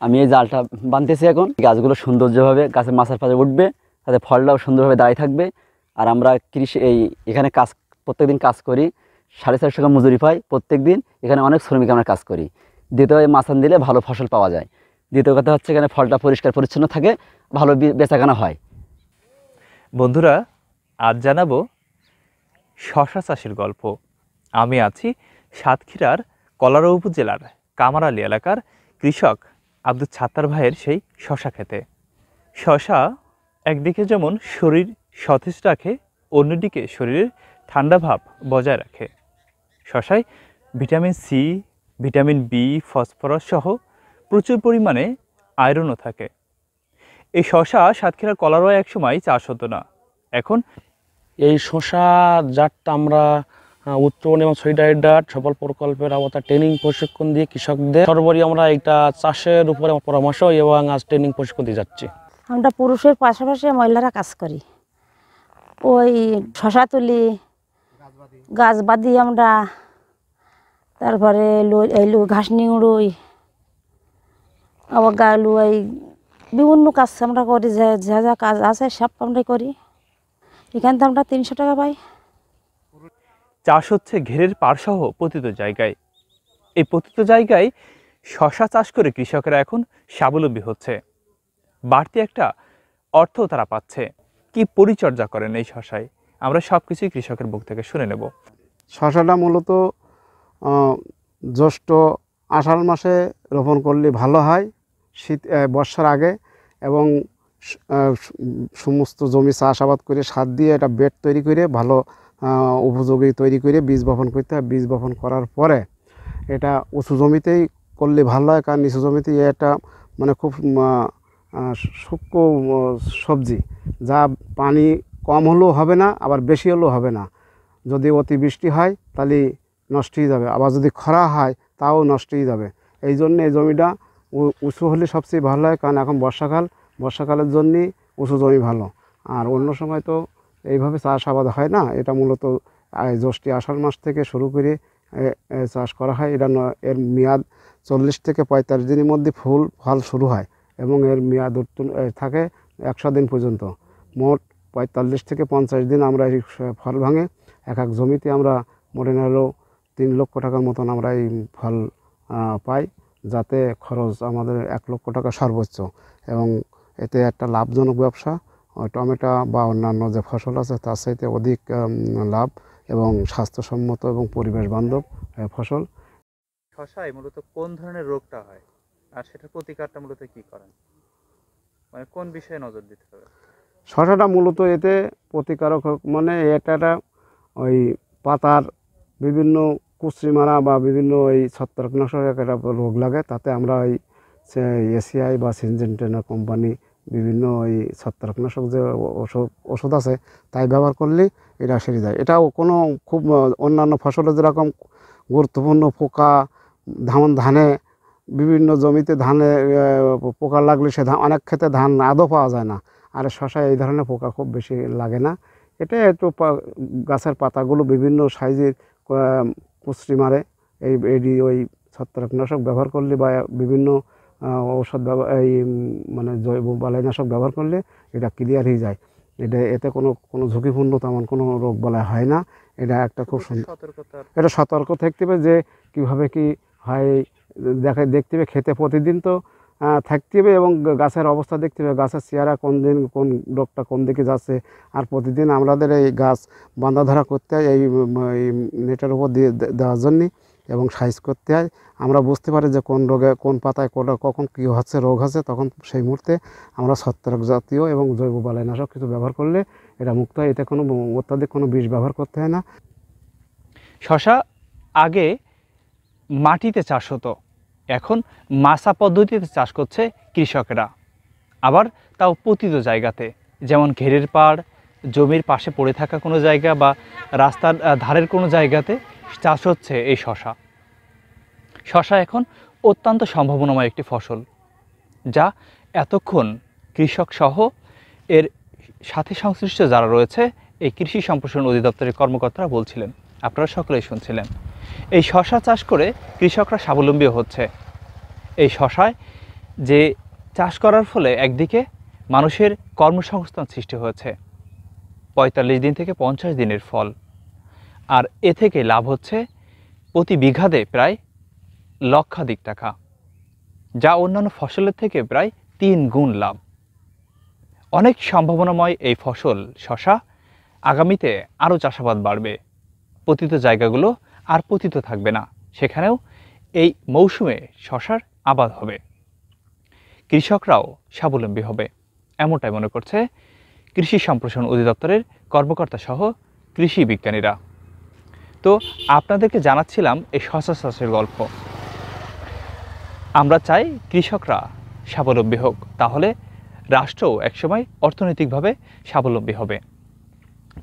আমি এই জালটা বাঁধতেছি এখন। গাছগুলো সৌন্দর্যভাবে গাছের মাথার পাশে উঠবে, তাতে ফলটাও সুন্দরভাবে দাঁড়িয়ে থাকবে। আর আমরা এখানে প্রত্যেকদিন কাজ করি, 450 টাকা মজুরি পাই প্রত্যেক দিন। এখানে অনেক শ্রমিক আমরা কাজ করি। দ্বিতীয়, এই মাছান দিলে ভালো ফসল পাওয়া যায়। দ্বিতীয় কথা হচ্ছে এখানে ফলটা পরিষ্কার পরিচ্ছন্ন থাকে, ভালো বেচাকেনা হয়। বন্ধুরা, আজ জানাবো শশা চাষের গল্প। আমি আছি সাতক্ষীরার কলারো উপজেলার কামারআলী এলাকার কৃষক আব্দুল ছাত্তার ভাইয়ের সেই শশা খেতে। শশা একদিকে যেমন শরীর সতেজ রাখে, অন্যদিকে শরীরের ঠান্ডা ভাব বজায় রাখে। শশায় vitamin C, vitamin B, phosphorus সহ প্রচুর পরিমাণে আয়রনও থাকে। এই শশা সাতক্ষীরার কলারোয় একসময় চাষ হতো না, এখন এই শশা জাতটা আমরা উত্তরণ এবং সলিডারিডাট সফল প্রকল্পের আওতায় ট্রেনিং প্রশিক্ষণ দিয়ে কৃষকদের সর্বোপরি আমরা এটা চাষের উপরে পরামর্শ এবং আজ ট্রেনিং প্রশিক্ষণ দিয়ে যাচ্ছি। আমরা পুরুষের পাশাপাশি মহিলারা কাজ করি। ওই শশা তুলি, গাছ বাঁধি আমরা, তারপরে এলু ঘাস নিংড়ুই, আবার গালু এই বিভিন্ন কাজ আমরা করি। যা যা কাজ আছে সব আমরা করি। এখান থেকে আমরা 300 টাকা পাই। চাষ হচ্ছে ঘেরের পাড়সহ পতিত জায়গায়। এই পতিত জায়গায় শশা চাষ করে কৃষকেরা এখন স্বাবলম্বী হচ্ছে, বাড়তি একটা অর্থ তারা পাচ্ছে। কি পরিচর্যা করেন এই শশায়, আমরা সব কিছুই কৃষকের মুখ থেকে শুনে নেব। শশাটা মূলত জ্যৈষ্ঠ আষাঢ় মাসে রোপণ করলে ভালো হয়, বর্ষার আগে। এবং সমস্ত জমি চাষাবাদ করে সার দিয়ে এটা বেড তৈরি করে ভালো উপযোগী তৈরি করে বীজ বপন করতে হয়। বীজ বপন করার পরে এটা উঁচু জমিতেই করলে ভালো হয়, কারণ নিচু জমিতে এটা মানে খুব সূক্ষ্ম সবজি, যা পানি কম হলেও হবে না, আবার বেশি হলেও হবে না। যদি অতিবৃষ্টি হয় তাহলে নষ্ট হয়ে যাবে, আবার যদি খরা হয় তাও নষ্ট হয়ে যাবে। এই জন্য এই জমিটা উঁচু হলে সবচেয়ে ভালো হয়, কারণ এখন বর্ষাকালের জন্যই উঁচু জমি ভালো। আর অন্য সময় তো এইভাবে চাষাবাদ হয় না। এটা মূলত জ্যৈষ্ঠ আষাঢ় মাস থেকে শুরু করে চাষ করা হয়। এর মেয়াদ 40 থেকে 45 দিনের মধ্যে ফল শুরু হয় এবং এর মেয়াদ থাকে 100 দিন পর্যন্ত। মোট 45 থেকে 50 দিন আমরা এই ফল ভাঙে। এক এক জমিতে আমরা মোটে হলো 3 লক্ষ টাকার মতন আমরা এই ফল পাই, যাতে খরচ আমাদের 1 লক্ষ টাকা সর্বোচ্চ। এবং এতে একটা লাভজনক ব্যবসা। টমেটো বা অন্যান্য যে ফসল আছে তার চাইতে অধিক লাভ এবং স্বাস্থ্যসম্মত এবং পরিবেশ বান্ধব ফসল। শশায় মূলত কোন ধরনের রোগটা হয় আর সেটার প্রতিকারটা মূলত কি করেন, মানে কোন বিষয়ে নজর দিতে হবে? শশাটা মূলত এতে প্রতিকারক মানে এটা ওই পাতার বিভিন্ন কুচি মারা বা বিভিন্ন ওই ছত্রাকনাশক একটা রোগ লাগে, তাতে আমরা ওই এসিআই বা সিনজেন্টা কোম্পানি বিভিন্ন ওই ছত্রাকনাশক যে ওষুধ আছে তাই ব্যবহার করলে এটা সেরে যায়। এটাও কোনো খুব অন্যান্য ফসলে যেরকম গুরুত্বপূর্ণ পোকা, ধানে বিভিন্ন জমিতে ধানে পোকা লাগলে সে অনেক ক্ষেত্রে ধান আদৌ পাওয়া যায় না। আর শশায় এই ধরনের পোকা খুব বেশি লাগে না। এটা একটু গাছের পাতাগুলো বিভিন্ন সাইজের কুচি মারে। ওই ছত্রাকনাশক ব্যবহার করলে বা বিভিন্ন ঔষধ এই মানে জৈব বালাইনাশক ব্যবহার করলে এটা ক্লিয়ার হয়ে যায়। এতে কোনো ঝুঁকিপূর্ণ তেমন কোনো রোগ বালাই হয় না। এটা একটা খুব সুন্দর, এটা সতর্ক থাকতে হবে যে কীভাবে কি হয় দেখতে হবে। খেতে প্রতিদিন তো থাকতে হবে এবং গাছের অবস্থা দেখতে হবে, গাছের চেহারা কোন দিন কোন রোগটা কোন দিকে যাচ্ছে। আর প্রতিদিন আমাদের এই গাছ বাঁধা ধরা করতে হয় এই নেটের উপর দিয়ে দেওয়ার জন্যে এবং সাইজ করতে হয়। আমরা বুঝতে পারি যে কোন রোগে কোন পাতায় কখন কী হচ্ছে, রোগ হচ্ছে, তখন সেই মুহূর্তে আমরা ছত্রাক জাতীয় এবং জৈব বালাইনাশক কিছু ব্যবহার করলে এটা মুক্ত হয়। এতে কোনো অত্যাধিক কোনো বিষ ব্যবহার করতে হয় না। শশা আগে মাটিতে চাষ হতো, এখন মাছা পদ্ধতিতে চাষ করছে কৃষকেরা, আবার তাও পতিত জায়গাতে, যেমন ঘেরের পাড়, জমির পাশে পড়ে থাকা কোনো জায়গা বা রাস্তার ধারের কোনো জায়গাতে চাষ হচ্ছে এই শশা। শশা এখন অত্যন্ত সম্ভাবনাময় একটি ফসল, যা এতক্ষণ কৃষক সহ এর সাথে সংশ্লিষ্ট যারা রয়েছে এই কৃষি সম্প্রসারণ অধিদপ্তরের কর্মকর্তারা বলছিলেন, আপনারা সকলেই শুনছিলেন। এই শশা চাষ করে কৃষকরা স্বাবলম্বী হচ্ছে। এই শশায় যে চাষ করার ফলে একদিকে মানুষের কর্মসংস্থান সৃষ্টি হয়েছে, 45 দিন থেকে 50 দিনের ফল, আর এ থেকে লাভ হচ্ছে প্রতি বিঘাতে প্রায় লক্ষাধিক টাকা, যা অন্যান্য ফসলের থেকে প্রায় 3 গুণ লাভ। অনেক সম্ভাবনাময় এই ফসল শশা, আগামীতে আরও চাষাবাদ বাড়বে, পতিত জায়গাগুলো আর পতিত থাকবে না, সেখানেও এই মৌসুমে শশার আবাদ হবে, কৃষকরাও স্বাবলম্বী হবে, এমনটাই মনে করছে কৃষি সম্প্রসারণ অধিদপ্তরের কর্মকর্তা সহ কৃষি বিজ্ঞানীরা। তো আপনাদেরকে জানাচ্ছিলাম এই শশা চাষের গল্প। আমরা চাই কৃষকরা স্বাবলম্বী হোক, তাহলে রাষ্ট্রও একসময় অর্থনৈতিকভাবে স্বাবলম্বী হবে।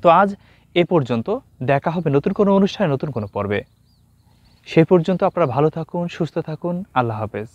তো আজ এ পর্যন্ত, দেখা হবে নতুন কোনো অনুষ্ঠানে, নতুন কোনো পর্বে। সেই পর্যন্ত আপনারা ভালো থাকুন, সুস্থ থাকুন। আল্লাহ হাফেজ।